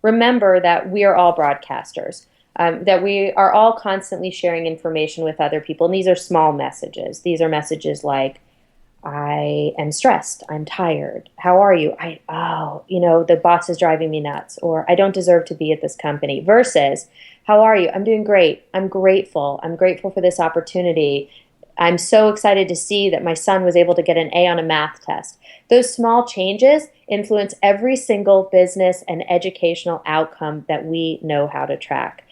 remember that we are all broadcasters, that we are all constantly sharing information with other people. And these are small messages. These are messages like, I am stressed. I'm tired. How are you? The boss is driving me nuts, or I don't deserve to be at this company, versus, how are you? I'm doing great. I'm grateful. I'm grateful for this opportunity. I'm so excited to see that my son was able to get an A on a math test. Those small changes influence every single business and educational outcome that we know how to track.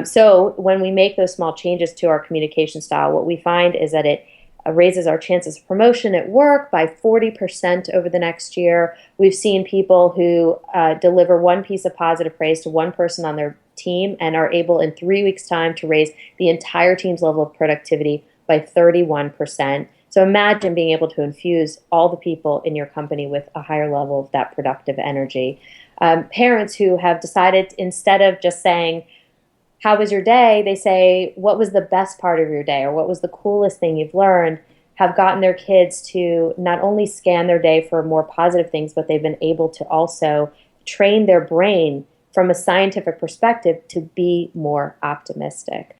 So when we make those small changes to our communication style, what we find is that it raises our chances of promotion at work by 40% over the next year. We've seen people who deliver one piece of positive praise to one person on their team and are able in 3 weeks' time to raise the entire team's level of productivity by 31%. So imagine being able to infuse all the people in your company with a higher level of that productive energy. Parents who have decided, instead of just saying, how was your day? They say, what was the best part of your day, or what was the coolest thing you've learned, have gotten their kids to not only scan their day for more positive things, but they've been able to also train their brain from a scientific perspective to be more optimistic.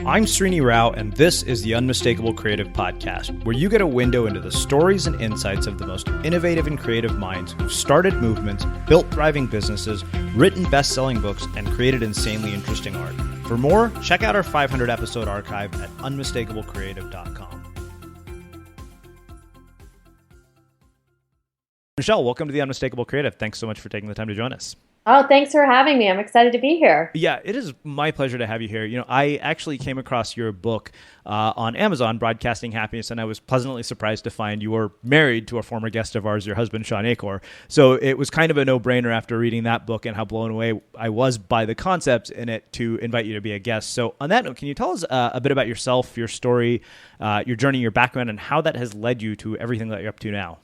I'm Srini Rao, and this is the Unmistakable Creative Podcast, where you get a window into the stories and insights of the most innovative and creative minds who've started movements, built thriving businesses, written best-selling books, and created insanely interesting art. For more, check out our 500-episode archive at unmistakablecreative.com. Michelle, welcome to the Unmistakable Creative. Thanks so much for taking the time to join us. Oh, thanks for having me. I'm excited to be here. Yeah, it is my pleasure to have you here. I actually came across your book on Amazon, Broadcasting Happiness, and I was pleasantly surprised to find you were married to a former guest of ours, your husband, Sean Acor. So it was kind of a no-brainer after reading that book and how blown away I was by the concepts in it to invite you to be a guest. So on that note, can you tell us a bit about yourself, your story, your journey, your background, and how that has led you to everything that you're up to now?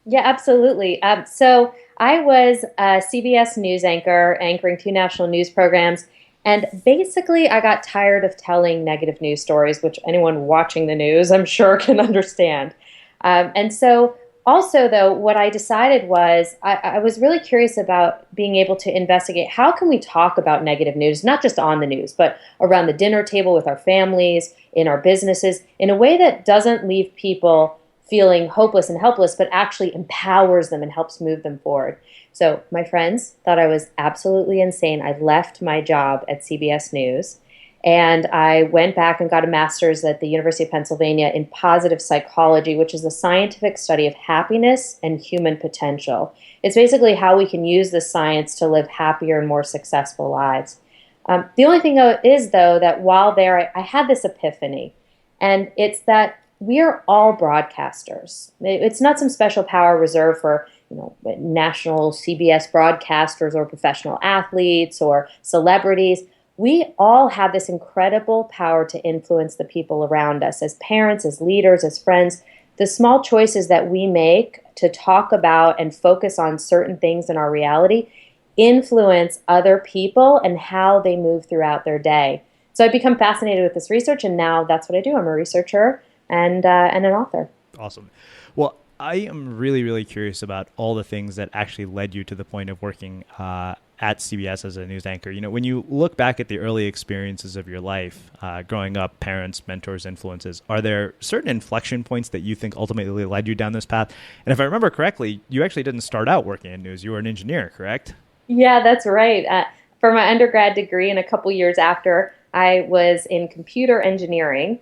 Yeah, absolutely. So I was a CBS news anchor, anchoring 2 national news programs. And basically, I got tired of telling negative news stories, which anyone watching the news, I'm sure, can understand. And so also, though, what I decided was I was really curious about being able to investigate how can we talk about negative news, not just on the news, but around the dinner table with our families, in our businesses, in a way that doesn't leave people feeling hopeless and helpless, but actually empowers them and helps move them forward. So my friends thought I was absolutely insane. I left my job at CBS News, and I went back and got a master's at the University of Pennsylvania in positive psychology, which is a scientific study of happiness and human potential. It's basically how we can use the science to live happier and more successful lives. The only thing is, though, that while there, I had this epiphany, and it's that we are all broadcasters. It's not some special power reserved for, national CBS broadcasters or professional athletes or celebrities. We all have this incredible power to influence the people around us as parents, as leaders, as friends. The small choices that we make to talk about and focus on certain things in our reality influence other people and how they move throughout their day. So I've become fascinated with this research, and now that's what I do. I'm a researcher and an author. Awesome. Well, I am really, really curious about all the things that actually led you to the point of working at CBS as a news anchor. When you look back at the early experiences of your life, growing up, parents, mentors, influences, are there certain inflection points that you think ultimately led you down this path? And if I remember correctly, you actually didn't start out working in news. You were an engineer, correct? Yeah, that's right. For my undergrad degree and a couple years after, I was in computer engineering.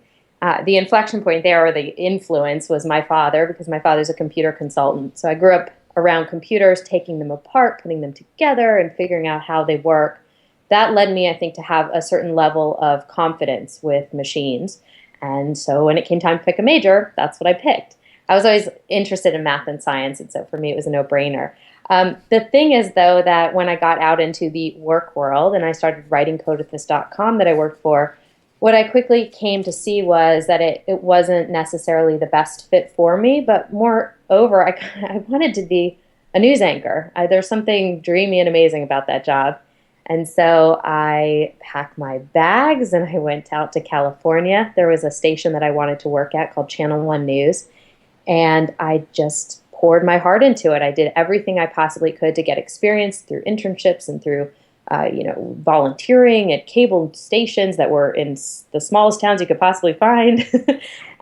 The inflection point there, or the influence, was my father, because my father's a computer consultant. So I grew up around computers, taking them apart, putting them together, and figuring out how they work. That led me, I think, to have a certain level of confidence with machines. And so when it came time to pick a major, that's what I picked. I was always interested in math and science, and so for me it was a no-brainer. The thing is, though, that when I got out into the work world and I started writing codewiththis.com that I worked for, what I quickly came to see was that it wasn't necessarily the best fit for me, but moreover, I wanted to be a news anchor. There's something dreamy and amazing about that job. And so I packed my bags and I went out to California. There was a station that I wanted to work at called Channel 1 News. And I just poured my heart into it. I did everything I possibly could to get experience through internships and through, volunteering at cable stations that were in the smallest towns you could possibly find.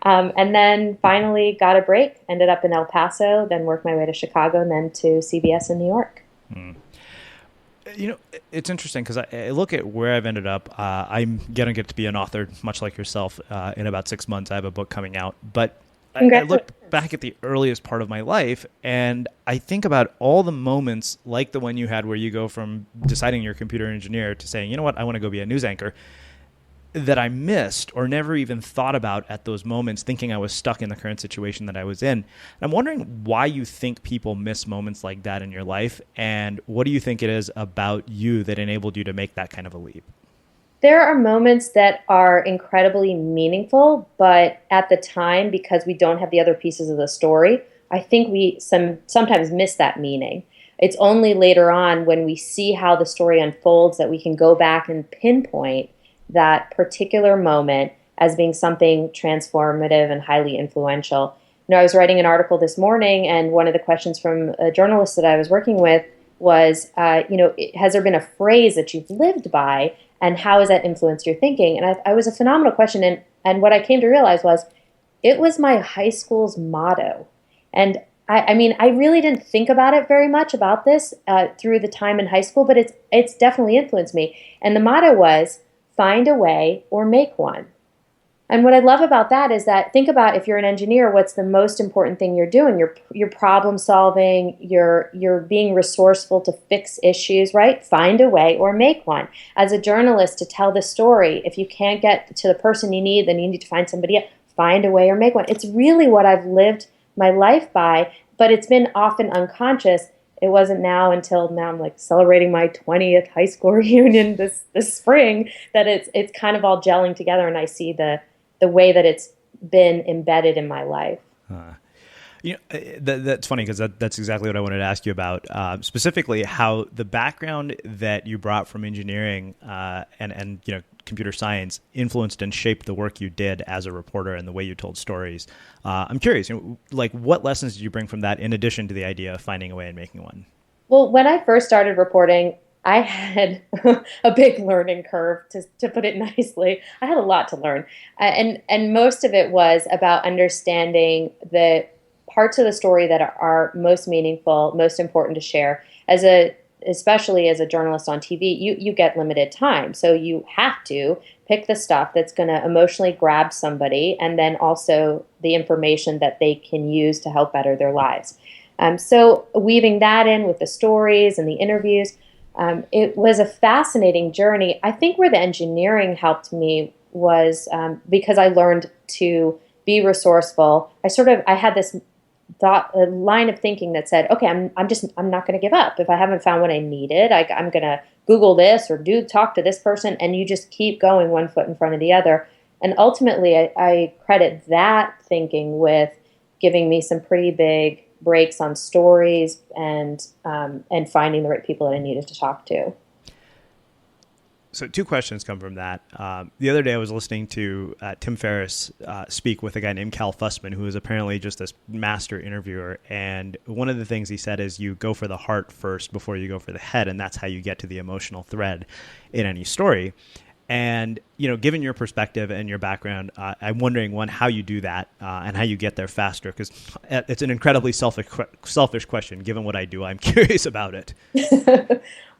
And then finally got a break, ended up in El Paso, then worked my way to Chicago, and then to CBS in New York. It's interesting because I look at where I've ended up. I'm going to get to be an author, much like yourself, in about 6 months. I have a book coming out. But I look back at the earliest part of my life, and I think about all the moments like the one you had where you go from deciding you're a computer engineer to saying, you know what, I want to go be a news anchor, that I missed or never even thought about at those moments, thinking I was stuck in the current situation that I was in. And I'm wondering why you think people miss moments like that in your life, and what do you think it is about you that enabled you to make that kind of a leap? There are moments that are incredibly meaningful, but at the time, because we don't have the other pieces of the story, I think we sometimes miss that meaning. It's only later on when we see how the story unfolds that we can go back and pinpoint that particular moment as being something transformative and highly influential. I was writing an article this morning, and one of the questions from a journalist that I was working with was, has there been a phrase that you've lived by, and how has that influenced your thinking? And I was a phenomenal question, and what I came to realize was it was my high school's motto. And I really didn't think about it very much about this through the time in high school, but it's definitely influenced me. And the motto was, find a way or make one. And what I love about that is that, think about, if you're an engineer, what's the most important thing you're doing? You're problem solving, you're being resourceful to fix issues, right? Find a way or make one. As a journalist, to tell the story, if you can't get to the person you need, then you need to find somebody else. Find a way or make one. It's really what I've lived my life by, but it's been often unconscious. It wasn't until now I'm like celebrating my 20th high school reunion this spring that it's kind of all gelling together, and I see the way that it's been embedded in my life. That's funny because that's exactly what I wanted to ask you about, specifically how the background that you brought from engineering and computer science influenced and shaped the work you did as a reporter and the way you told stories. I'm curious, like what lessons did you bring from that in addition to the idea of finding a way and making one? Well, when I first started reporting, I had a big learning curve, to put it nicely. I had a lot to learn. And most of it was about understanding the parts of the story that are most meaningful, most important to share. Especially as a journalist on TV, you get limited time. So you have to pick the stuff that's going to emotionally grab somebody, and then also the information that they can use to help better their lives. So weaving that in with the stories and the interviews, it was a fascinating journey. I think where the engineering helped me was because I learned to be resourceful. I had this a line of thinking that said, okay, I'm not going to give up. If I haven't found what I needed, I'm going to Google this or talk to this person, and you just keep going one foot in front of the other. And ultimately, I credit that thinking with giving me some pretty big breaks on stories and finding the right people that I needed to talk to. So 2 questions come from that. The other day I was listening to Tim Ferriss speak with a guy named Cal Fussman, who is apparently just this master interviewer. And one of the things he said is you go for the heart first before you go for the head. And that's how you get to the emotional thread in any story. And, given your perspective and your background, I'm wondering, one, how you do that and how you get there faster, because it's an incredibly selfish question. Given what I do, I'm curious about it.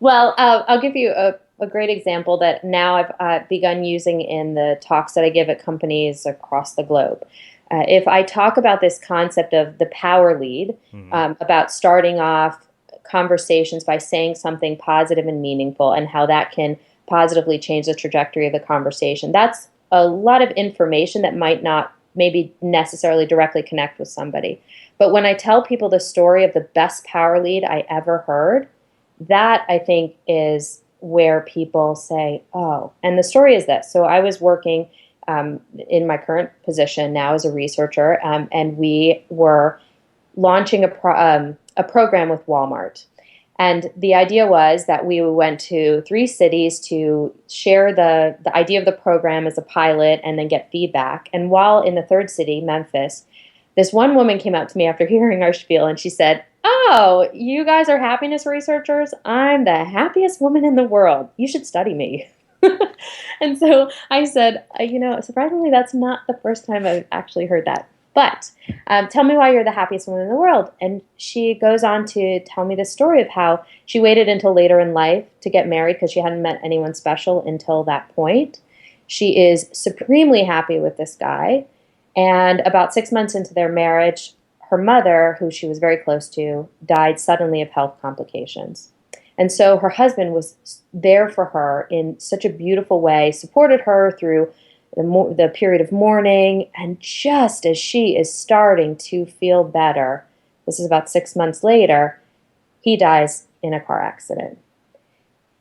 Well, I'll give you a great example that now I've begun using in the talks that I give at companies across the globe. If I talk about this concept of the power lead, about starting off conversations by saying something positive and meaningful, and how that can positively change the trajectory of the conversation, that's a lot of information that might not maybe necessarily directly connect with somebody. But when I tell people the story of the best power lead I ever heard, that I think is where people say, oh, and the story is this. So I was working in my current position now as a researcher, and we were launching a program with Walmart. And the idea was that we went to 3 cities to share the idea of the program as a pilot and then get feedback. And while in the 3rd city, Memphis, this one woman came up to me after hearing our spiel and she said, "Oh, you guys are happiness researchers? I'm the happiest woman in the world. You should study me." And so I said, surprisingly, that's not the first time I've actually heard that. But tell me why you're the happiest woman in the world. And she goes on to tell me the story of how she waited until later in life to get married because she hadn't met anyone special until that point. She is supremely happy with this guy. And about 6 months into their marriage, her mother, who she was very close to, died suddenly of health complications. And so her husband was there for her in such a beautiful way, supported her through the period of mourning. And just as she is starting to feel better, this is about 6 months later, he dies in a car accident.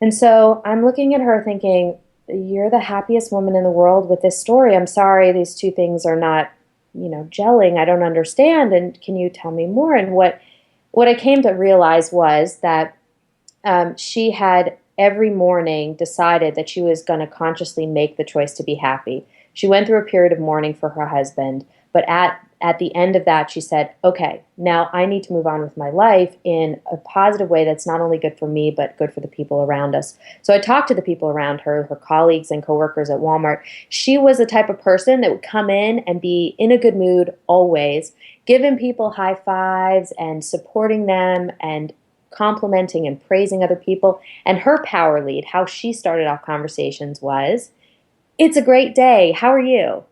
And so I'm looking at her thinking, you're the happiest woman in the world with this story. I'm sorry, these two things are not, gelling. I don't understand. And can you tell me more? And what I came to realize was that she had every morning decided that she was going to consciously make the choice to be happy. She went through a period of mourning for her husband, but at the end of that, she said, okay, now I need to move on with my life in a positive way that's not only good for me, but good for the people around us. So I talked to the people around her colleagues and coworkers at Walmart. She was the type of person that would come in and be in a good mood always, giving people high fives and supporting them and complimenting and praising other people. And her power lead, how she started off conversations was, "It's a great day. How are you?"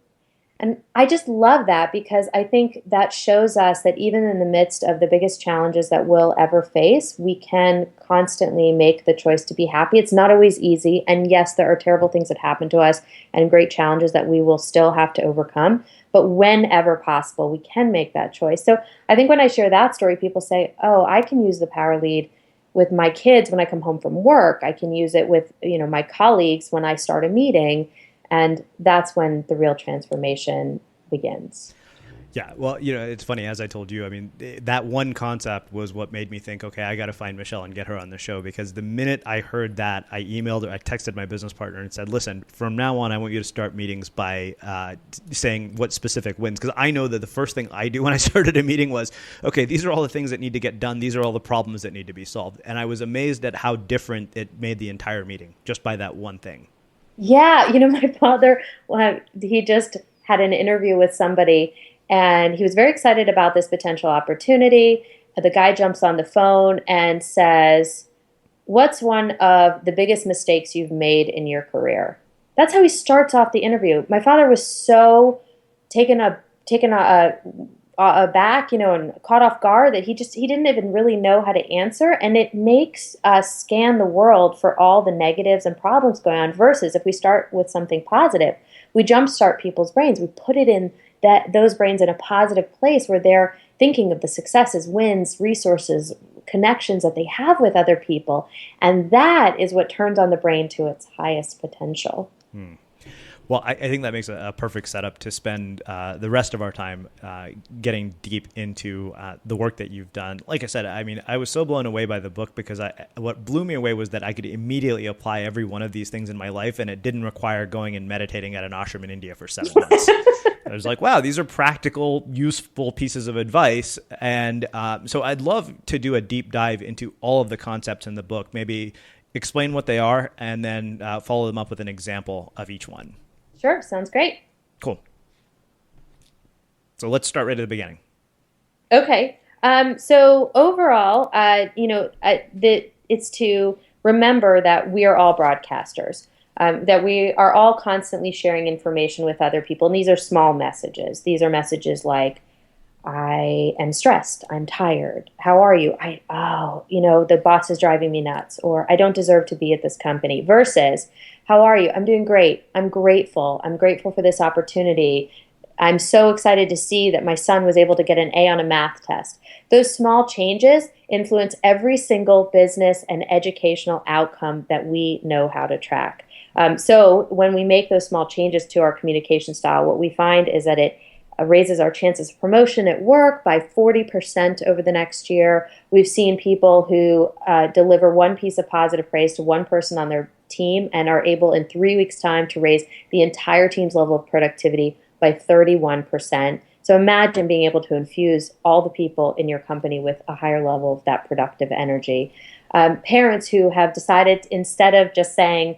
And I just love that because I think that shows us that even in the midst of the biggest challenges that we'll ever face, we can constantly make the choice to be happy. It's not always easy. And yes, there are terrible things that happen to us and great challenges that we will still have to overcome. But whenever possible, we can make that choice. So I think when I share that story, people say, oh, I can use the power lead with my kids when I come home from work. I can use it with, my colleagues when I start a meeting. And that's when the real transformation begins. Yeah, well, it's funny, as I told you, I mean, that one concept was what made me think, okay, I got to find Michelle and get her on the show, because the minute I heard that, I texted my business partner and said, listen, from now on, I want you to start meetings by saying what specific wins, because I know that the first thing I do when I started a meeting was, okay, these are all the things that need to get done. These are all the problems that need to be solved. And I was amazed at how different it made the entire meeting just by that one thing. Yeah, my father, he just had an interview with somebody, and he was very excited about this potential opportunity. The guy jumps on the phone and says, "What's one of the biggest mistakes you've made in your career?" That's how he starts off the interview. My father was so taken aback, and caught off guard that he didn't even really know how to answer. And it makes us scan the world for all the negatives and problems going on, versus if we start with something positive, we jumpstart people's brains. We put it in those brains in a positive place where they're thinking of the successes, wins, resources, connections that they have with other people. And that is what turns on the brain to its highest potential. Well, I think that makes a perfect setup to spend the rest of our time getting deep into the work that you've done. Like I said, I mean, I was so blown away by the book because what blew me away was that I could immediately apply every one of these things in my life, and it didn't require going and meditating at an ashram in India for 7 months. I was like, wow, these are practical, useful pieces of advice. And so I'd love to do a deep dive into all of the concepts in the book, maybe explain what they are, and then follow them up with an example of each one. Sure, sounds great. Cool. So let's start right at the beginning. Okay. So overall, it's to remember that we are all broadcasters, that we are all constantly sharing information with other people. And these are small messages. These are messages like, I am stressed. I'm tired. How are you? The boss is driving me nuts, or I don't deserve to be at this company, versus, how are you? I'm doing great. I'm grateful. I'm grateful for this opportunity. I'm so excited to see that my son was able to get an A on a math test. Those small changes influence every single business and educational outcome that we know how to track. So when we make those small changes to our communication style, what we find is that it raises our chances of promotion at work by 40% over the next year. We've seen people who deliver one piece of positive praise to one person on their team and are able in 3 weeks' time to raise the entire team's level of productivity by 31%. So imagine being able to infuse all the people in your company with a higher level of that productive energy. Parents who have decided, instead of just saying,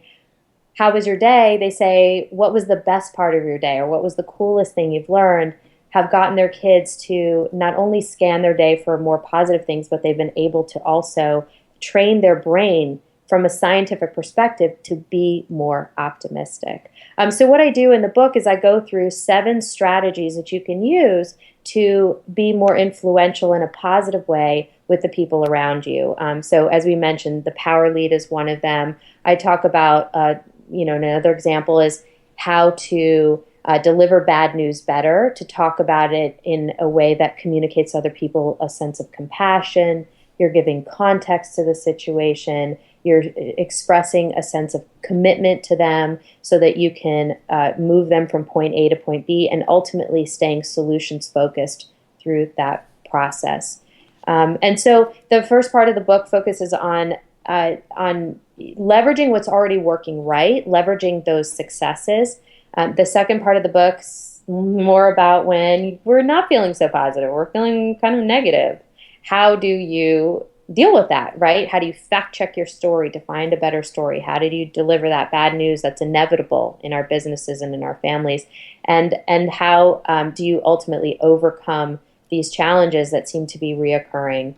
how was your day? They say, what was the best part of your day, or what was the coolest thing you've learned? Have gotten their kids to not only scan their day for more positive things, but they've been able to also train their brain from a scientific perspective to be more optimistic. So, what I do in the book is I go through 7 strategies that you can use to be more influential in a positive way with the people around you. So, as we mentioned, the power lead is one of them. I talk about, another example is how to deliver bad news better, to talk about it in a way that communicates to other people a sense of compassion. You're giving context to the situation. You're expressing a sense of commitment to them so that you can move them from point A to point B, and ultimately staying solutions focused through that process. And so the first part of the book focuses on leveraging what's already working right, leveraging those successes. The second part of the book's more about when we're not feeling so positive, we're feeling kind of negative. How do you deal with that, right? How do you fact check your story to find a better story? How did you deliver that bad news that's inevitable in our businesses and in our families? And how do you ultimately overcome these challenges that seem to be reoccurring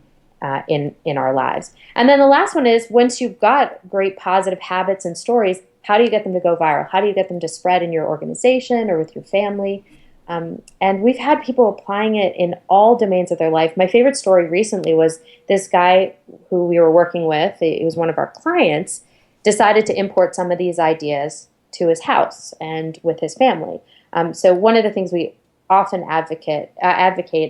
in our lives? And then the last one is, once you've got great positive habits and stories, how do you get them to go viral? How do you get them to spread in your organization or with your family? And we've had people applying it in all domains of their life. My favorite story recently was this guy who we were working with, he was one of our clients, decided to import some of these ideas to his house and with his family. So one of the things we often advocate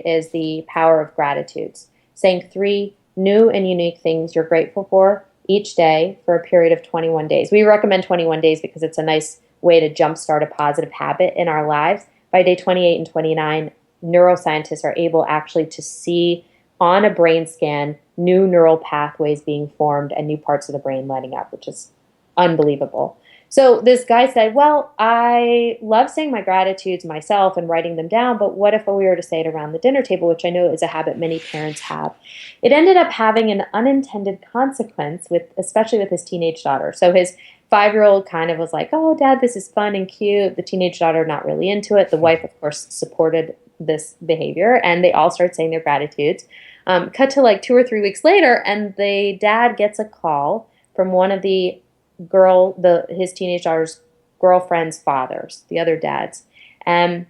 is the power of gratitudes, saying 3 new and unique things you're grateful for each day for a period of 21 days. We recommend 21 days because it's a nice way to jumpstart a positive habit in our lives. By day 28 and 29, neuroscientists are able actually to see on a brain scan new neural pathways being formed and new parts of the brain lighting up, which is unbelievable. So this guy said, well, I love saying my gratitudes myself and writing them down, but what if we were to say it around the dinner table, which I know is a habit many parents have? It ended up having an unintended consequence, especially with his teenage daughter. So his 5-year-old kind of was like, oh, Dad, this is fun and cute. The teenage daughter not really into it. The wife, of course, supported this behavior, and they all start saying their gratitudes. Cut to like 2 or 3 weeks later, and the dad gets a call from one of his teenage daughter's girlfriend's fathers, the other dads. And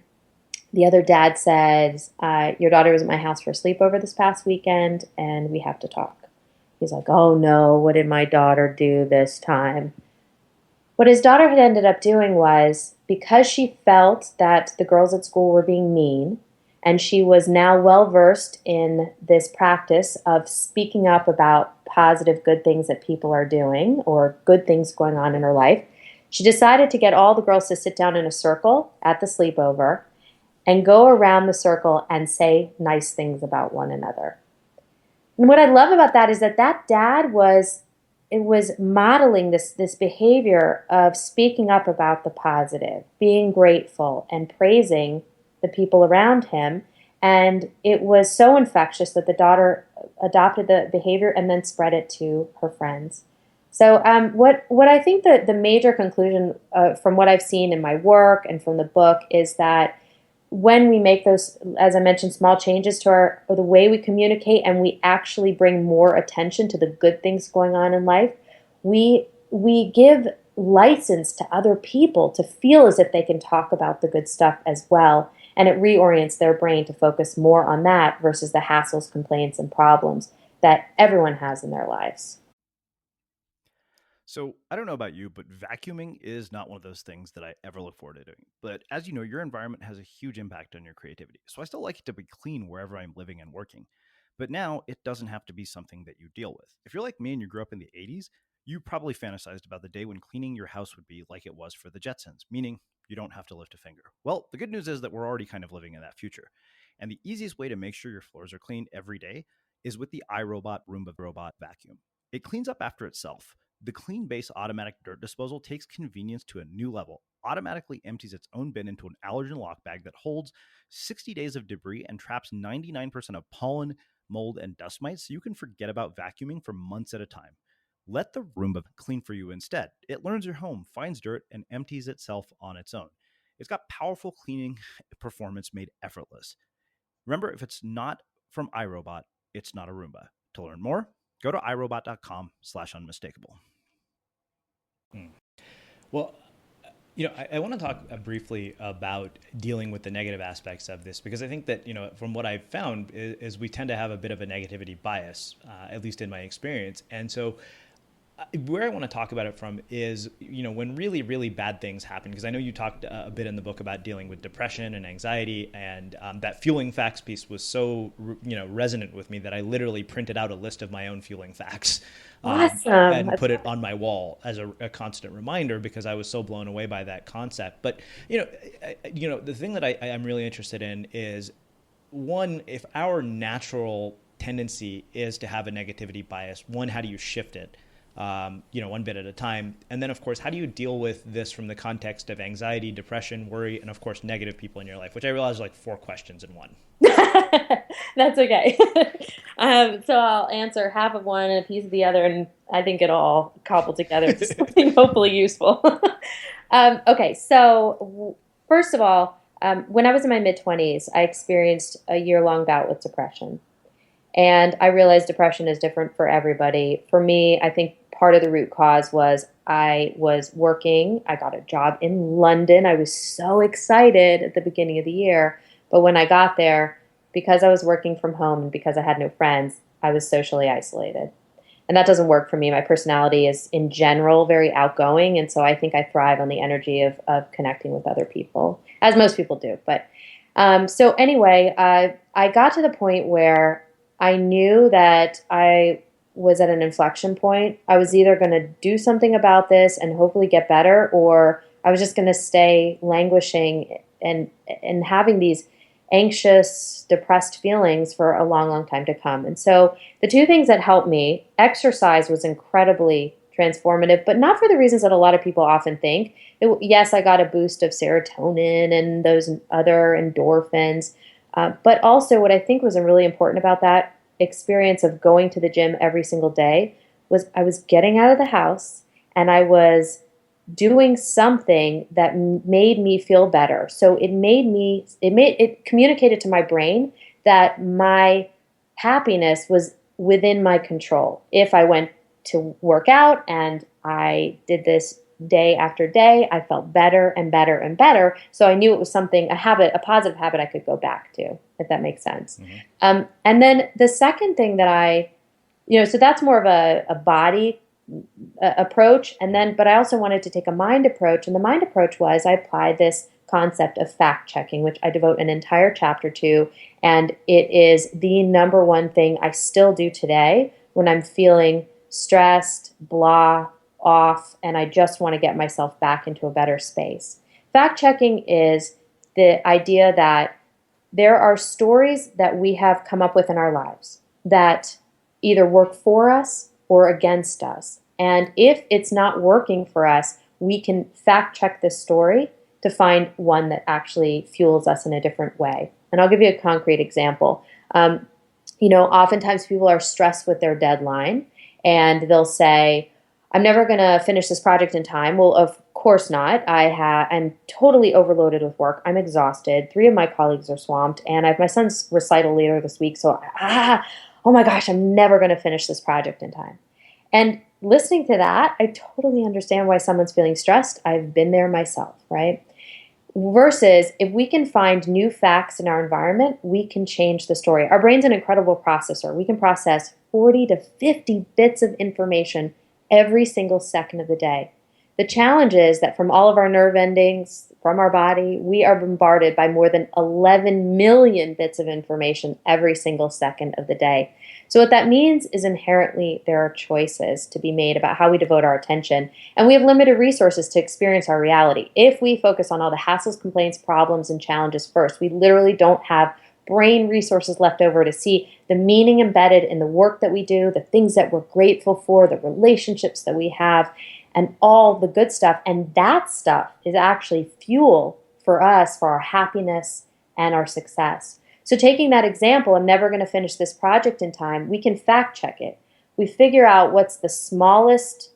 the other dad says, your daughter was at my house for a sleepover this past weekend, and we have to talk. He's like, oh no, what did my daughter do this time? What his daughter had ended up doing was, because she felt that the girls at school were being mean, and she was now well versed in this practice of speaking up about positive, good things that people are doing or good things going on in her life, she decided to get all the girls to sit down in a circle at the sleepover and go around the circle and say nice things about one another. And what I love about that is that dad was modeling this behavior of speaking up about the positive, being grateful and praising the people around him. And it was so infectious that the daughter adopted the behavior and then spread it to her friends. So what I think that the major conclusion from what I've seen in my work and from the book is that when we make those, as I mentioned, small changes to the way we communicate, and we actually bring more attention to the good things going on in life, we give license to other people to feel as if they can talk about the good stuff as well. And it reorients their brain to focus more on that versus the hassles, complaints, and problems that everyone has in their lives. So I don't know about you, but vacuuming is not one of those things that I ever look forward to doing. But as you know, your environment has a huge impact on your creativity. So I still like it to be clean wherever I'm living and working. But now it doesn't have to be something that you deal with. If you're like me and you grew up in the 80s, you probably fantasized about the day when cleaning your house would be like it was for the Jetsons, meaning you don't have to lift a finger. Well, the good news is that we're already kind of living in that future. And the easiest way to make sure your floors are clean every day is with the iRobot Roomba Robot vacuum. It cleans up after itself. The Clean Base automatic dirt disposal takes convenience to a new level. Automatically empties its own bin into an allergen lock bag that holds 60 days of debris and traps 99% of pollen, mold, and dust mites, so you can forget about vacuuming for months at a time. Let the Roomba clean for you instead. It learns your home, finds dirt, and empties itself on its own. It's got powerful cleaning performance made effortless. Remember, if it's not from iRobot, it's not a Roomba. To learn more, go to irobot.com/unmistakable. Well, I want to talk briefly about dealing with the negative aspects of this, because I think that, from what I've found is we tend to have a bit of a negativity bias, at least in my experience. And so where I want to talk about it from is, when really, really bad things happen, because I know you talked a bit in the book about dealing with depression and anxiety, and that fueling facts piece was so, resonant with me that I literally printed out a list of my own fueling facts and put it on my wall as a constant reminder, because I was so blown away by that concept. But, the thing that I'm really interested in is, one, if our natural tendency is to have a negativity bias, one, how do you shift it? One bit at a time. And then, of course, how do you deal with this from the context of anxiety, depression, worry, and, of course, negative people in your life, which I realize are like 4 questions in one. That's okay. So I'll answer half of one and a piece of the other, and I think it'll all cobble together to something hopefully useful. Okay, so first of all, when I was in my mid-20s, I experienced a year-long bout with depression. And I realized depression is different for everybody. For me, I think part of the root cause was I was working. I got a job in London. I was so excited at the beginning of the year. But when I got there, because I was working from home and because I had no friends, I was socially isolated. And that doesn't work for me. My personality is, in general, very outgoing. And so I think I thrive on the energy of connecting with other people, as most people do. But so anyway, I got to the point where I knew that I was at an inflection point. I was either going to do something about this and hopefully get better, or I was just going to stay languishing and having these anxious, depressed feelings for a long, long time to come. And so the 2 things that helped me, exercise was incredibly transformative, but not for the reasons that a lot of people often think. Yes, I got a boost of serotonin and those other endorphins. But also what I think was really important about that experience of going to the gym every single day was I was getting out of the house and I was doing something that made me feel better. So it communicated to my brain that my happiness was within my control. If I went to work out and I did this day after day, I felt better and better and better. So I knew it was something, a positive habit I could go back to, if that makes sense. Mm-hmm. And then the second thing that so that's more of a body approach. And then, but I also wanted to take a mind approach. And the mind approach was I applied this concept of fact checking, which I devote an entire chapter to. And it is the number one thing I still do today when I'm feeling stressed, blah, off, and I just want to get myself back into a better space. Fact checking is the idea that there are stories that we have come up with in our lives that either work for us or against us. And if it's not working for us, we can fact check this story to find one that actually fuels us in a different way. And I'll give you a concrete example. Oftentimes people are stressed with their deadline and they'll say, I'm never going to finish this project in time. Well, of course not. I'm totally overloaded with work. I'm exhausted. 3 of my colleagues are swamped, and I have my son's recital later this week. So, oh my gosh, I'm never going to finish this project in time. And listening to that, I totally understand why someone's feeling stressed. I've been there myself, right? Versus if we can find new facts in our environment, we can change the story. Our brain's an incredible processor. We can process 40 to 50 bits of information every single second of the day. The challenge is that from all of our nerve endings, from our body, we are bombarded by more than 11 million bits of information every single second of the day. So what that means is inherently there are choices to be made about how we devote our attention, and we have limited resources to experience our reality. If we focus on all the hassles, complaints, problems, and challenges first, we literally don't have brain resources left over to see the meaning embedded in the work that we do, the things that we're grateful for, the relationships that we have, and all the good stuff. And that stuff is actually fuel for us, for our happiness and our success. So taking that example, I'm never going to finish this project in time, we can fact check it. We figure out what's the smallest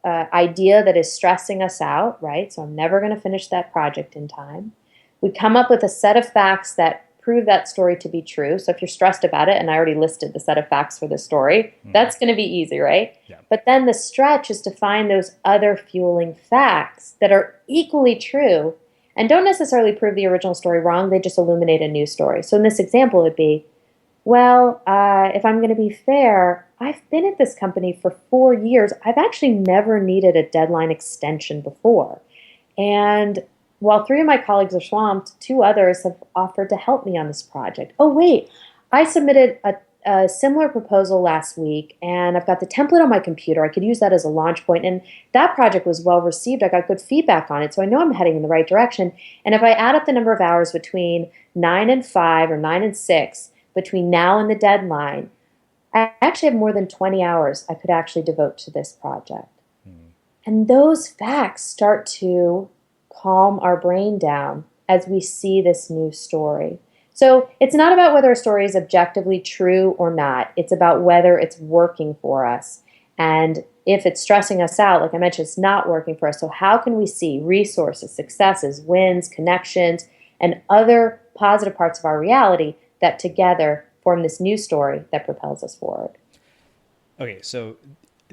idea that is stressing us out, right? So I'm never going to finish that project in time. We come up with a set of facts that prove that story to be true. So if you're stressed about it, and I already listed the set of facts for the story, that's going to be easy, right? Yeah. But then the stretch is to find those other fueling facts that are equally true and don't necessarily prove the original story wrong. They just illuminate a new story. So in this example, it would be, well, if I'm going to be fair, I've been at this company for 4 years. I've actually never needed a deadline extension before. And while 3 of my colleagues are swamped, 2 others have offered to help me on this project. Oh, wait, I submitted a similar proposal last week, and I've got the template on my computer. I could use that as a launch point, and that project was well received. I got good feedback on it, so I know I'm heading in the right direction. And if I add up the number of hours between 9 and 5 or 9 and 6, between now and the deadline, I actually have more than 20 hours I could actually devote to this project. And those facts start to calm our brain down as we see this new story. So it's not about whether a story is objectively true or not. It's about whether it's working for us. And if it's stressing us out, like I mentioned, it's not working for us. So how can we see resources, successes, wins, connections, and other positive parts of our reality that together form this new story that propels us forward? Okay, so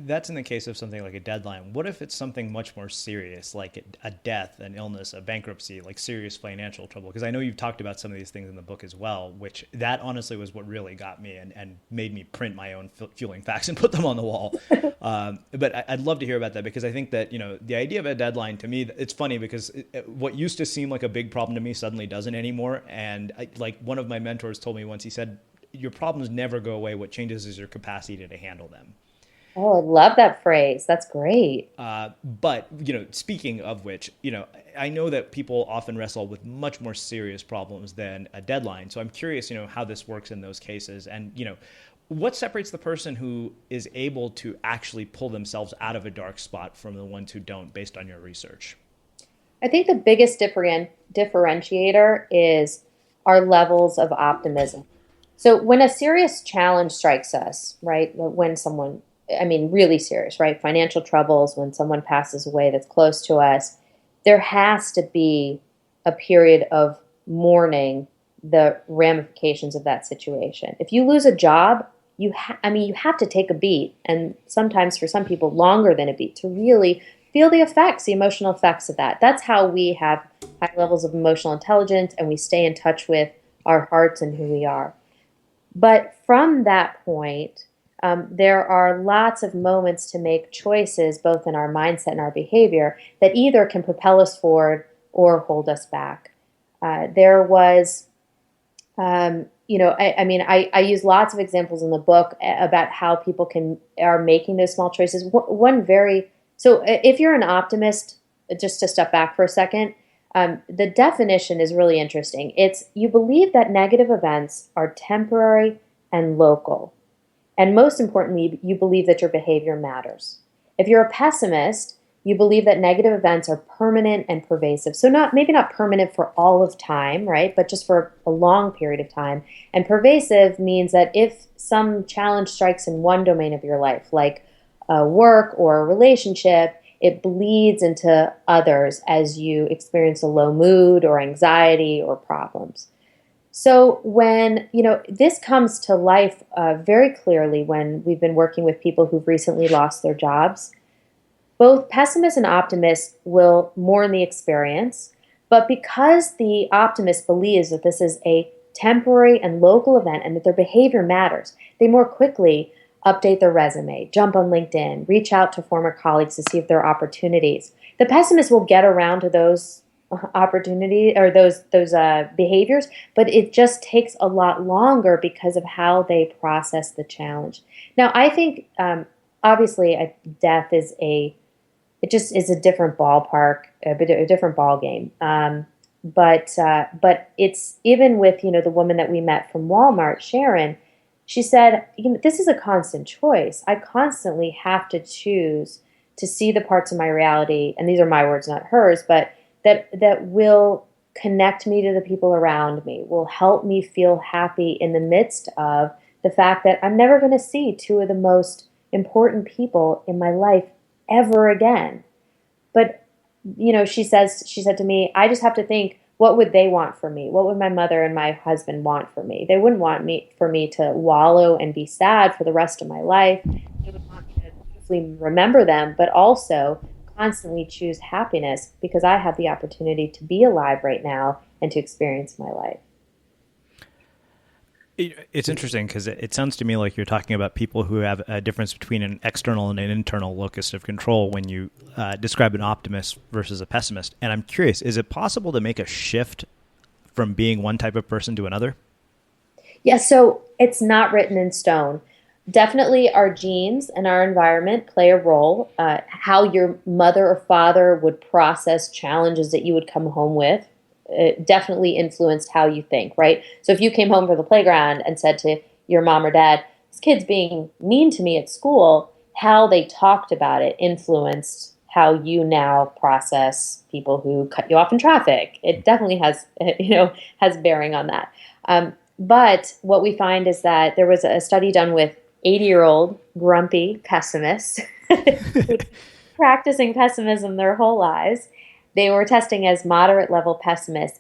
that's in the case of something like a deadline. What if it's something much more serious, like a death, an illness, a bankruptcy, like serious financial trouble? Because I know you've talked about some of these things in the book as well, which that honestly was what really got me and made me print my own fueling facts and put them on the wall. But I'd love to hear about that, because I think that, the idea of a deadline, to me, it's funny because what used to seem like a big problem to me suddenly doesn't anymore. And like one of my mentors told me once, he said, your problems never go away. What changes is your capacity to handle them. Oh, I love that phrase. That's great. But, speaking of which, I know that people often wrestle with much more serious problems than a deadline. So I'm curious, how this works in those cases. And, what separates the person who is able to actually pull themselves out of a dark spot from the ones who don't, based on your research? I think the biggest differentiator is our levels of optimism. So when a serious challenge strikes us, right, really serious, right? Financial troubles, when someone passes away that's close to us, there has to be a period of mourning the ramifications of that situation. If you lose a job, you have to take a beat, and sometimes for some people longer than a beat, to really feel the effects, the emotional effects of that. That's how we have high levels of emotional intelligence, and we stay in touch with our hearts and who we are. But from that point, there are lots of moments to make choices, both in our mindset and our behavior, that either can propel us forward or hold us back. There was, I use lots of examples in the book about how people are making those small choices. So if you're an optimist, just to step back for a second, the definition is really interesting. It's you believe that negative events are temporary and local. And most importantly, you believe that your behavior matters. If you're a pessimist, you believe that negative events are permanent and pervasive. So maybe not permanent for all of time, right? But just for a long period of time. And pervasive means that if some challenge strikes in one domain of your life, like work or a relationship, it bleeds into others as you experience a low mood or anxiety or problems. So when, this comes to life very clearly when we've been working with people who've recently lost their jobs. Both pessimists and optimists will mourn the experience, but because the optimist believes that this is a temporary and local event and that their behavior matters, they more quickly update their resume, jump on LinkedIn, reach out to former colleagues to see if there are opportunities. The pessimist will get around to those opportunity or those behaviors, but it just takes a lot longer because of how they process the challenge. Now, I think obviously death is a different ballpark, a different ball game. but it's even with, the woman that we met from Walmart, Sharon. She said, this is a constant choice. I constantly have to choose to see the parts of my reality, and these are my words, not hers, but that will connect me to the people around me, will help me feel happy in the midst of the fact that I'm never going to see two of the most important people in my life ever again. But, she said to me, I just have to think, what would they want for me? What would my mother and my husband want for me? They wouldn't want for me to wallow and be sad for the rest of my life. They would want me to beautifully remember them, but also constantly choose happiness because I have the opportunity to be alive right now and to experience my life. It's interesting because it sounds to me like you're talking about people who have a difference between an external and an internal locus of control when you describe an optimist versus a pessimist. And I'm curious, is it possible to make a shift from being one type of person to another? Yeah, so it's not written in stone. Definitely our genes and our environment play a role. How your mother or father would process challenges that you would come home with, it definitely influenced how you think, right? So if you came home from the playground and said to your mom or dad, this kid's being mean to me at school, how they talked about it influenced how you now process people who cut you off in traffic. It definitely has, has bearing on that. But what we find is that there was a study done with 80-year-old grumpy pessimists practicing pessimism their whole lives. They were testing as moderate level pessimists.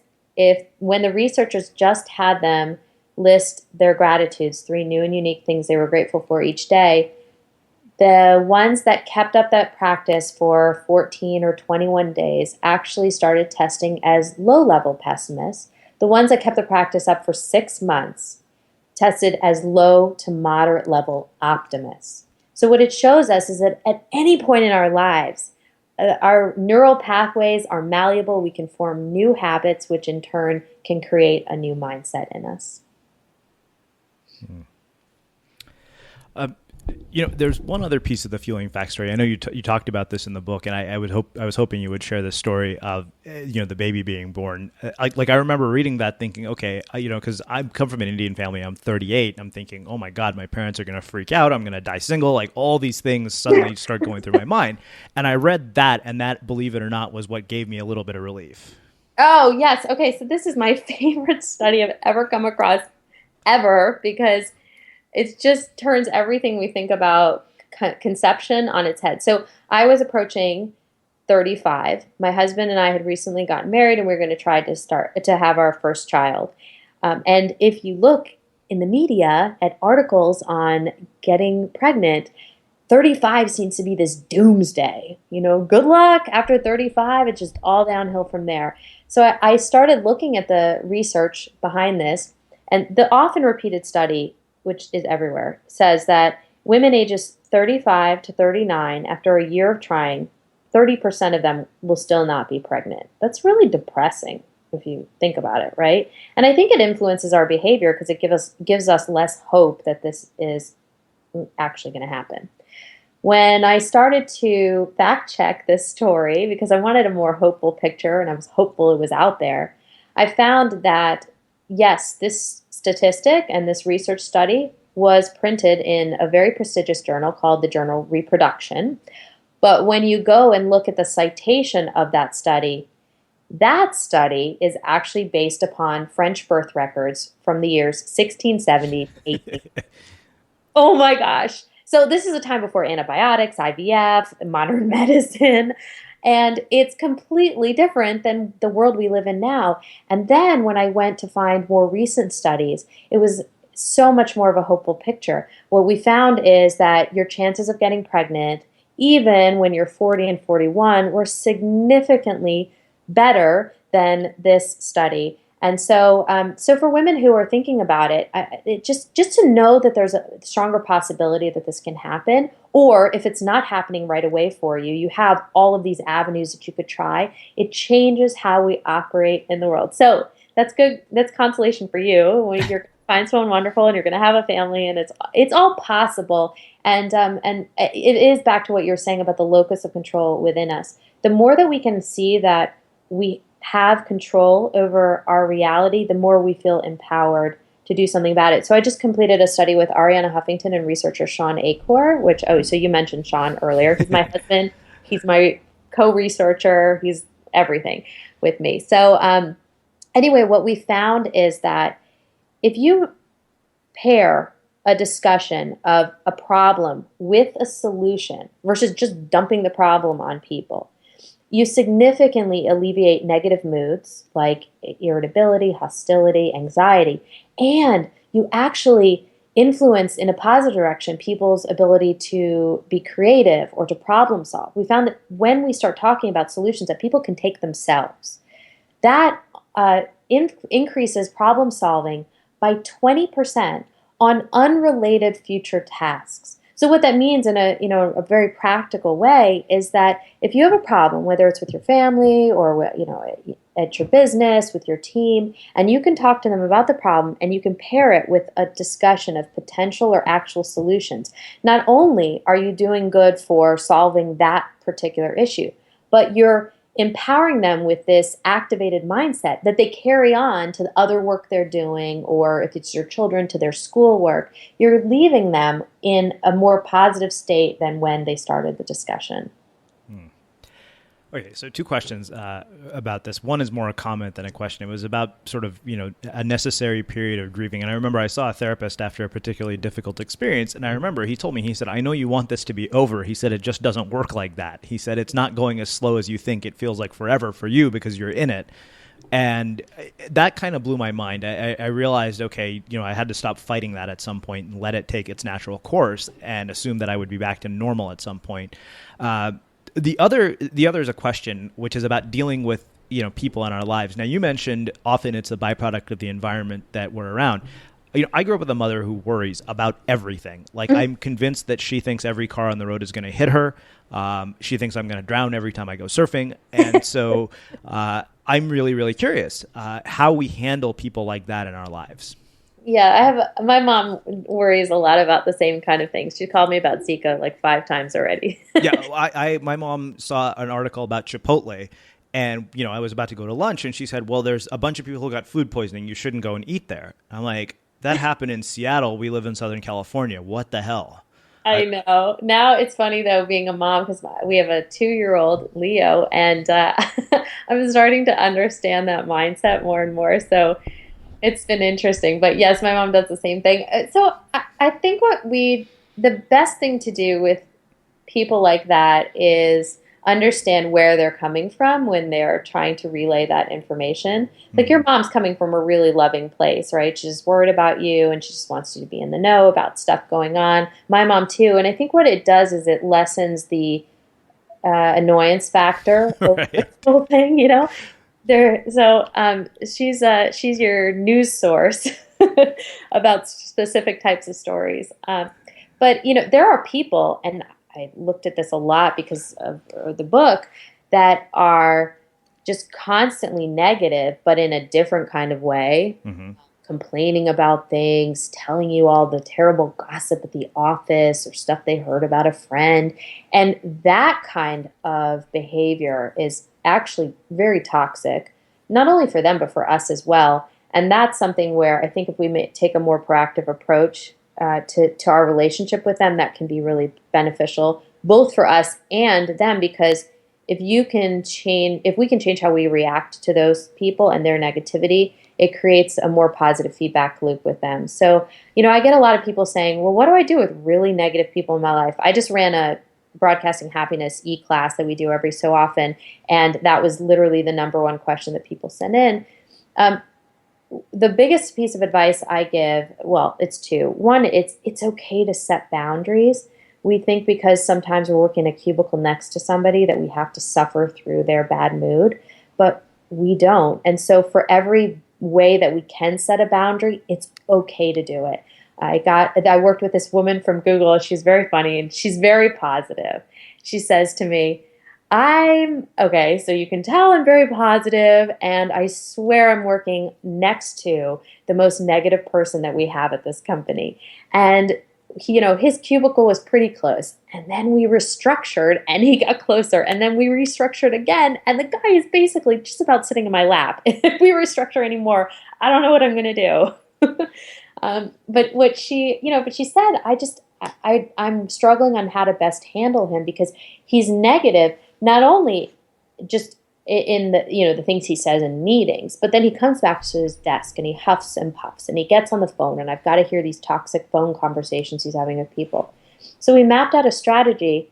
When the researchers just had them list their gratitudes, 3 new and unique things they were grateful for each day, the ones that kept up that practice for 14 or 21 days actually started testing as low level pessimists. The ones that kept the practice up for 6 months tested as low to moderate level optimists. So what it shows us is that at any point in our lives, our neural pathways are malleable. We can form new habits, which in turn can create a new mindset in us. There's one other piece of the fueling fact story. I know you talked about this in the book, and I was hoping you would share the story of the baby being born. I remember reading that, thinking, okay, because I come from an Indian family. I'm 38. I'm thinking, oh my God, my parents are going to freak out. I'm going to die single. Like all these things suddenly start going through my mind. And I read that, and that, believe it or not, was what gave me a little bit of relief. Oh yes, okay. So this is my favorite study I've ever come across, ever, because it just turns everything we think about conception on its head. So I was approaching 35. My husband and I had recently gotten married, and we were going to try to have our first child. And if you look in the media at articles on getting pregnant, 35 seems to be this doomsday. Good luck after 35. It's just all downhill from there. So I started looking at the research behind this, and the often repeated study, which is everywhere, says that women ages 35 to 39, after a year of trying, 30% of them will still not be pregnant. That's really depressing if you think about it, right? And I think it influences our behavior because it gives us less hope that this is actually going to happen. When I started to fact check this story, because I wanted a more hopeful picture and I was hopeful it was out there, I found that, yes, this statistic and this research study was printed in a very prestigious journal called the journal Reproduction. But when you go and look at the citation of that study is actually based upon French birth records from the years 1670 to 18. Oh my gosh. So this is a time before antibiotics, IVF, modern medicine, and it's completely different than the world we live in now. And then when I went to find more recent studies, it was so much more of a hopeful picture. What we found is that your chances of getting pregnant, even when you're 40 and 41, were significantly better than this study. And so for women who are thinking about it, just to know that there's a stronger possibility that this can happen, or if it's not happening right away for you, you have all of these avenues that you could try. It changes how we operate in the world. So that's good. That's consolation for you when you're find someone wonderful and you're going to have a family, and it's all possible. And it is back to what you're saying about the locus of control within us. The more that we can see that we have control over our reality, the more we feel empowered to do something about it. So I just completed a study with Ariana Huffington and researcher Sean Achor, so you mentioned Sean earlier. He's my husband. He's my co-researcher. He's everything with me. So anyway, what we found is that if you pair a discussion of a problem with a solution versus just dumping the problem on people, you significantly alleviate negative moods like irritability, hostility, anxiety, and you actually influence in a positive direction people's ability to be creative or to problem solve. We found that when we start talking about solutions that people can take themselves, that increases problem solving by 20% on unrelated future tasks. So what that means in a very practical way is that if you have a problem, whether it's with your family or at your business, with your team, and you can talk to them about the problem and you can pair it with a discussion of potential or actual solutions, not only are you doing good for solving that particular issue, but you're empowering them with this activated mindset that they carry on to the other work they're doing, or if it's your children, to their schoolwork. You're leaving them in a more positive state than when they started the discussion. Okay, so two questions about this. One is more a comment than a question. It was about sort of, a necessary period of grieving. And I remember I saw a therapist after a particularly difficult experience. And I remember he told me, he said, I know you want this to be over. He said, it just doesn't work like that. He said, it's not going as slow as you think. It feels like forever for you because you're in it. And that kind of blew my mind. I realized, okay, I had to stop fighting that at some point and let it take its natural course and assume that I would be back to normal at some point. The other is a question, which is about dealing with, people in our lives. Now, you mentioned often it's a byproduct of the environment that we're around. I grew up with a mother who worries about everything. Like, I'm convinced that she thinks every car on the road is going to hit her. She thinks I'm going to drown every time I go surfing. And so I'm really, really curious how we handle people like that in our lives. Yeah, my mom worries a lot about the same kind of things. She called me about Zika like 5 times already. Yeah, my mom saw an article about Chipotle, and I was about to go to lunch, and she said, "Well, there's a bunch of people who got food poisoning. You shouldn't go and eat there." I'm like, "That happened in Seattle. We live in Southern California. What the hell?" I know. Now it's funny though, being a mom, because we have a 2-year-old Leo, and I'm starting to understand that mindset more and more. So it's been interesting. But yes, my mom does the same thing. So I think the best thing to do with people like that is understand where they're coming from when they're trying to relay that information. Like, your mom's coming from a really loving place, right? She's worried about you and she just wants you to be in the know about stuff going on. My mom too. And I think what it does is it lessens the annoyance factor of Right. the whole thing, she's your news source about specific types of stories. But there are people, and I looked at this a lot because of the book, that are just constantly negative, but in a different kind of way. Mm-hmm. Complaining about things, telling you all the terrible gossip at the office or stuff they heard about a friend. And that kind of behavior is actually very toxic, not only for them, but for us as well. And that's something where I think if we may take a more proactive approach to our relationship with them, that can be really beneficial, both for us and them, because if we can change how we react to those people and their negativity, it creates a more positive feedback loop with them. So, I get a lot of people saying, well, what do I do with really negative people in my life? I just ran a Broadcasting Happiness e-class that we do every so often, and that was literally the number one question that people sent in. The biggest piece of advice I give, well, it's 2. One, it's okay to set boundaries. We think because sometimes we're working a cubicle next to somebody that we have to suffer through their bad mood, but we don't. And so for every way that we can set a boundary, it's okay to do it. I worked with this woman from Google. She's very funny and she's very positive. She says to me, so you can tell I'm very positive, and I swear I'm working next to the most negative person that we have at this company. And his cubicle was pretty close. And then we restructured and he got closer. And then we restructured again. And the guy is basically just about sitting in my lap. If we restructure anymore, I don't know what I'm going to do. But she said, I'm struggling on how to best handle him because he's negative, not only just in the things he says in meetings, but then he comes back to his desk and he huffs and puffs and he gets on the phone and I've got to hear these toxic phone conversations he's having with people. So we mapped out a strategy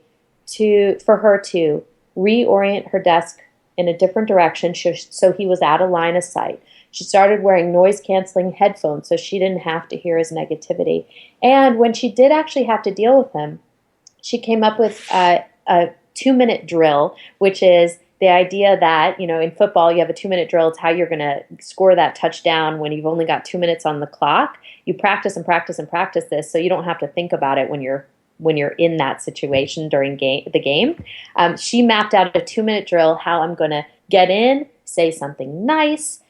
for her to reorient her desk in a different direction so he was out of line of sight. She started wearing noise-canceling headphones so she didn't have to hear his negativity. And when she did actually have to deal with him, she came up with a 2-minute drill, which is the idea that, in football, you have a 2-minute drill. It's how you're going to score that touchdown when you've only got 2 minutes on the clock. You practice and practice and practice this so you don't have to think about it when you're in that situation during the game. She mapped out a 2-minute drill, how I'm going to get in, say something nice,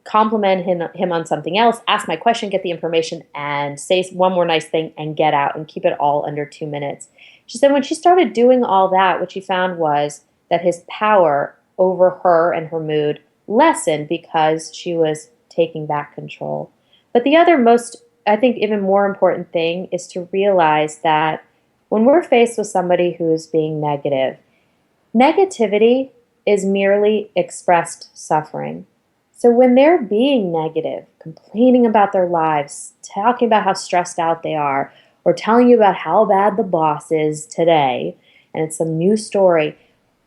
compliment him on something else, ask my question, get the information, and say one more nice thing and get out and keep it all under 2 minutes. She said when she started doing all that, what she found was that his power over her and her mood lessened because she was taking back control. But the other I think even more important thing is to realize that when we're faced with somebody who's being negative, negativity is merely expressed suffering. So when they're being negative, complaining about their lives, talking about how stressed out they are, or telling you about how bad the boss is today, and it's some new story,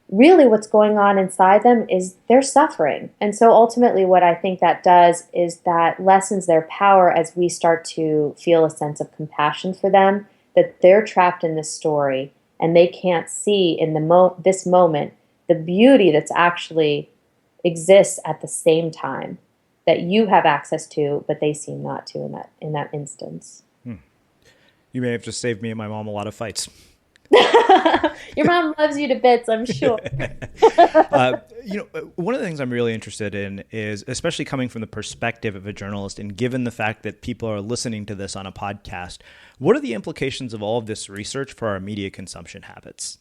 really what's going on inside them is they're suffering. And so ultimately what I think that does is that lessens their power as we start to feel a sense of compassion for them, that they're trapped in this story and they can't see in this moment the beauty that's actually exists at the same time that you have access to, but they seem not to in that instance. You may have just saved me and my mom a lot of fights. Your mom loves you to bits, I'm sure. One of the things I'm really interested in is, especially coming from the perspective of a journalist, and given the fact that people are listening to this on a podcast, what are the implications of all of this research for our media consumption habits?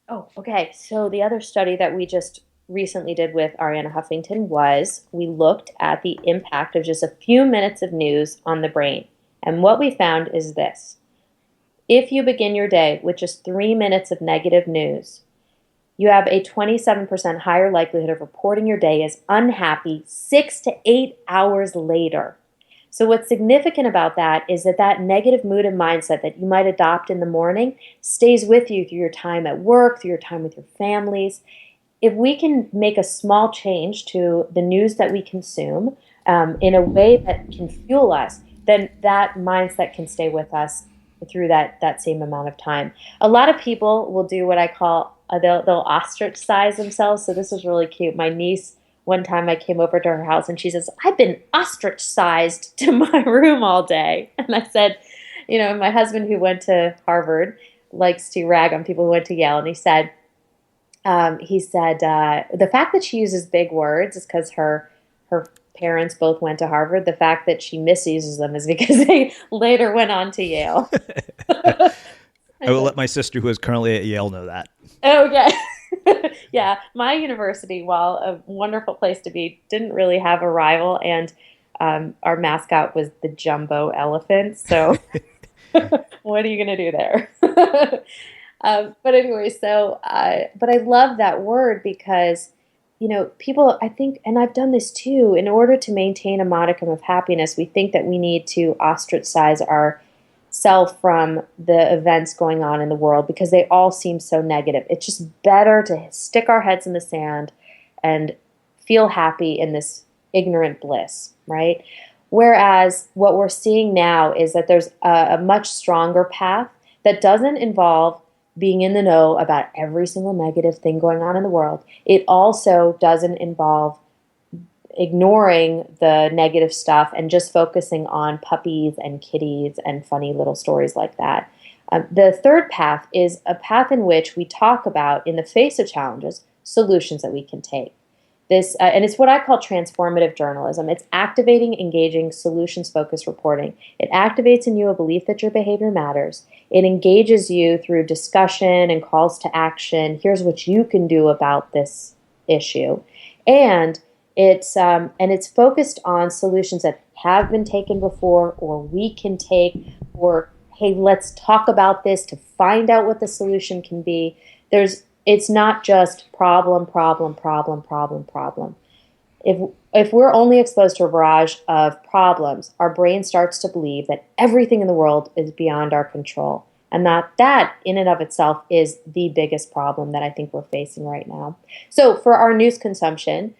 Oh, okay. So the other study that we just recently did with Arianna Huffington was we looked at the impact of just a few minutes of news on the brain. And what we found is this. If you begin your day with just 3 minutes of negative news, you have a 27% higher likelihood of reporting your day as unhappy 6 to 8 hours later. So what's significant about that is that negative mood and mindset that you might adopt in the morning stays with you through your time at work, through your time with your families. If we can make a small change to the news that we consume in a way that can fuel us, then that mindset can stay with us through that same amount of time. A lot of people will do what I call, they'll ostracize themselves. So this was really cute. My niece, one time I came over to her house and she says, I've been ostracized to my room all day. And I said, my husband who went to Harvard likes to rag on people who went to Yale. And he said, the fact that she uses big words is because her parents both went to Harvard. The fact that she misuses them is because they later went on to Yale. I will let my sister, who is currently at Yale, know that. Okay. Yeah, my university, while a wonderful place to be, didn't really have a rival, and our mascot was the jumbo elephant. So what are you going to do there? But anyway, but I love that word because people, I think, and I've done this too, in order to maintain a modicum of happiness, we think that we need to ostracize ourselves from the events going on in the world because they all seem so negative. It's just better to stick our heads in the sand and feel happy in this ignorant bliss, right? Whereas what we're seeing now is that there's a much stronger path that doesn't involve being in the know about every single negative thing going on in the world. It also doesn't involve ignoring the negative stuff and just focusing on puppies and kitties and funny little stories like that. The third path is a path in which we talk about, in the face of challenges, solutions that we can take. This, and it's what I call transformative journalism. It's activating, engaging, solutions-focused reporting. It activates in you a belief that your behavior matters. It engages you through discussion and calls to action. Here's what you can do about this issue, and it's focused on solutions that have been taken before, or we can take, or hey, let's talk about this to find out what the solution can be. It's not just problem, problem, problem, problem, problem. If we're only exposed to a barrage of problems, our brain starts to believe that everything in the world is beyond our control. And that in and of itself is the biggest problem that I think we're facing right now. So for our news consumption,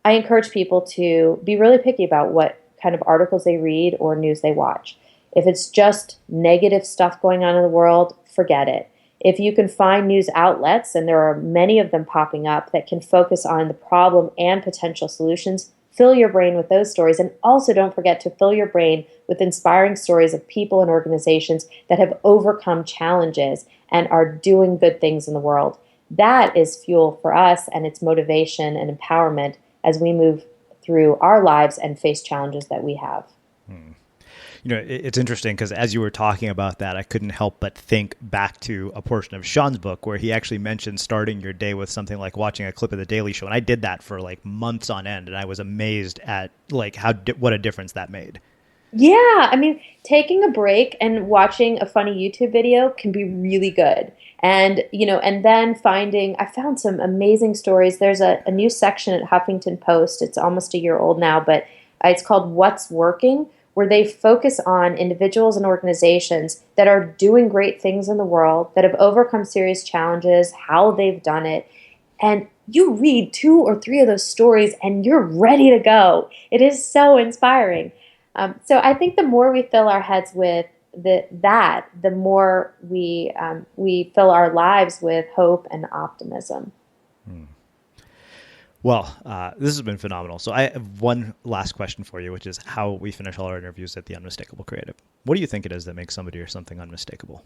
I encourage people to be really picky about what kind of articles they read or news they watch. If it's just negative stuff going on in the world, forget it. If you can find news outlets, and there are many of them popping up, that can focus on the problem and potential solutions, fill your brain with those stories. And also don't forget to fill your brain with inspiring stories of people and organizations that have overcome challenges and are doing good things in the world. That is fuel for us, and it's motivation and empowerment as we move through our lives and face challenges that we have. It's interesting because as you were talking about that, I couldn't help but think back to a portion of Sean's book where he actually mentioned starting your day with something like watching a clip of The Daily Show. And I did that for like months on end. And I was amazed at like what a difference that made. Yeah. I mean, taking a break and watching a funny YouTube video can be really good. And, and then I found some amazing stories. There's a new section at Huffington Post. It's almost a year old now, but it's called What's Working, where they focus on individuals and organizations that are doing great things in the world, that have overcome serious challenges, how they've done it. And you read 2 or 3 of those stories and you're ready to go. It is so inspiring. So I think the more we fill our heads with the more we fill our lives with hope and optimism. Well, this has been phenomenal. So I have one last question for you, which is how we finish all our interviews at the Unmistakable Creative. What do you think it is that makes somebody or something unmistakable?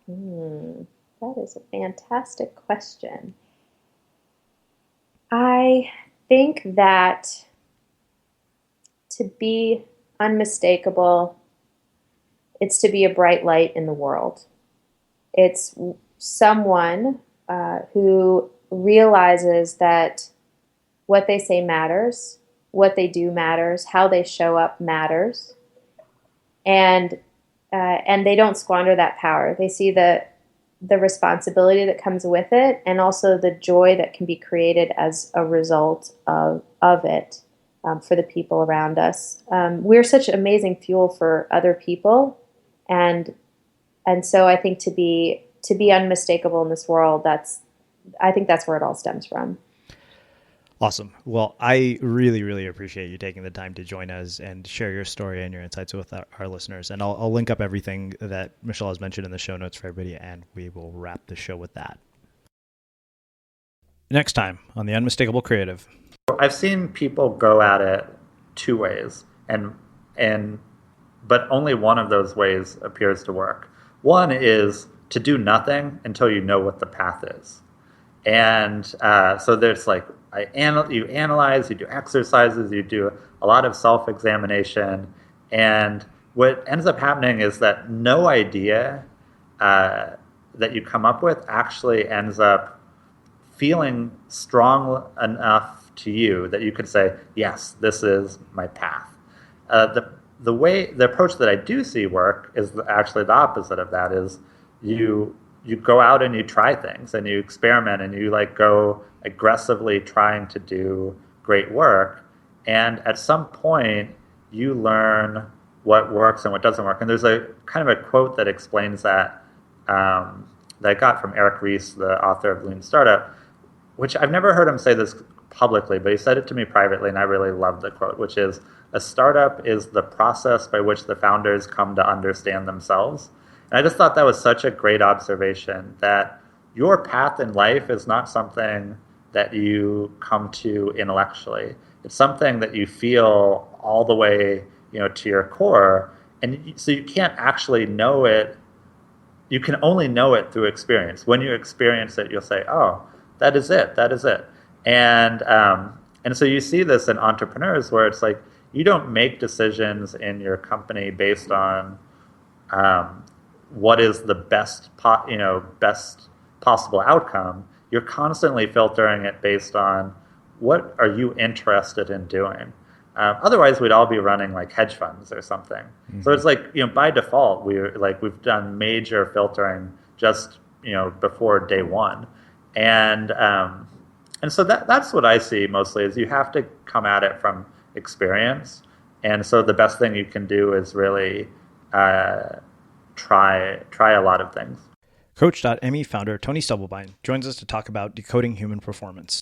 That is a fantastic question. I think that to be unmistakable, it's to be a bright light in the world. It's someone who realizes that what they say matters, what they do matters, how they show up matters, and they don't squander that power. They see the responsibility that comes with it, and also the joy that can be created as a result of it for the people around us. We're such amazing fuel for other people, and so I think to be unmistakable in this world, I think that's where it all stems from. Awesome. Well, I really, really appreciate you taking the time to join us and share your story and your insights with our listeners. And I'll link up everything that Michelle has mentioned in the show notes for everybody, and we will wrap the show with that. Next time on the Unmistakable Creative. I've seen people go at it 2 ways, but only one of those ways appears to work. One is to do nothing until you know what the path is. And so there's like, you analyze, you do exercises, you do a lot of self-examination. And what ends up happening is that no idea that you come up with actually ends up feeling strong enough to you that you could say, yes, this is my path. The approach that I do see work is actually the opposite of that. Is you go out and you try things and you experiment and you like go aggressively trying to do great work, and at some point you learn what works and what doesn't work. And there's a kind of a quote that explains that that I got from Eric Ries, the author of Lean Startup, which I've never heard him say this publicly, but he said it to me privately, and I really loved the quote, which is, a startup is the process by which the founders come to understand themselves. And I just thought that was such a great observation, that your path in life is not something that you come to intellectually. It's something that you feel all the way, to your core. And so you can't actually know it. You can only know it through experience. When you experience it, you'll say, oh, that is it. That is it. And so you see this in entrepreneurs where it's like you don't make decisions in your company based on what is the best possible outcome. You're constantly filtering it based on what are you interested in doing. Otherwise, we'd all be running like hedge funds or something. Mm-hmm. So it's like, by default, we've done major filtering just before day one, and so that's what I see mostly is you have to come at it from experience, and so the best thing you can do is really try a lot of things. Coach.me founder Tony Stubblebine joins us to talk about decoding human performance.